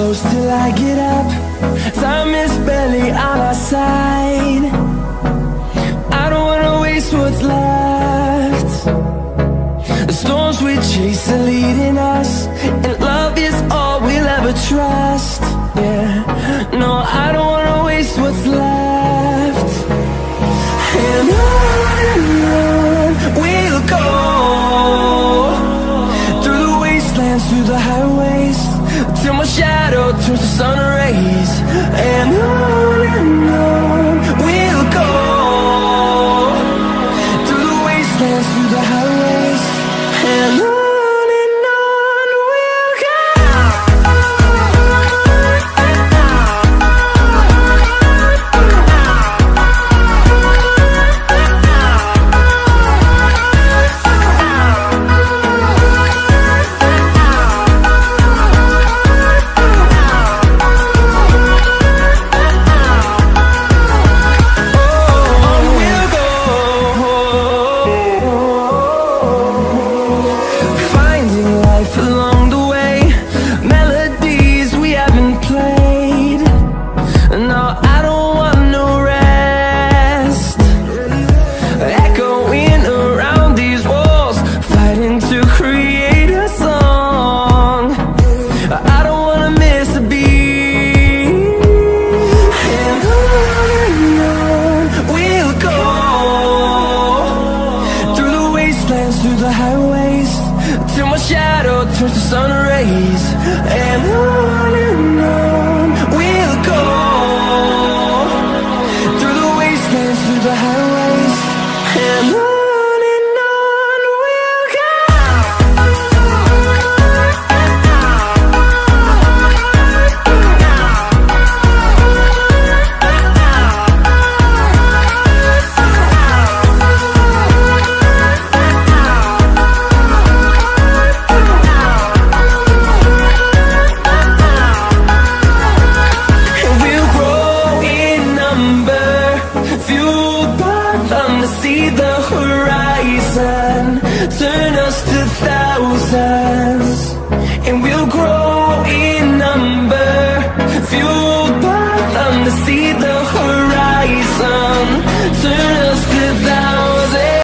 close till I get up. Time is barely on our side. I don't wanna waste what's left. The storms we chase are leading us, and love is all we'll ever trust. Yeah, no, I don't wanna waste what's left. And on we'll go, through the wastelands, through the highways, till my shadow turns to sun rays. And on we'll go, through the wastelands, through the highways, and on we'll go. Through the highways, till my shadow turns to sun rays. And on we'll go, through the wastelands, through the highways, and on we'll go. See the horizon, turn us to thousands.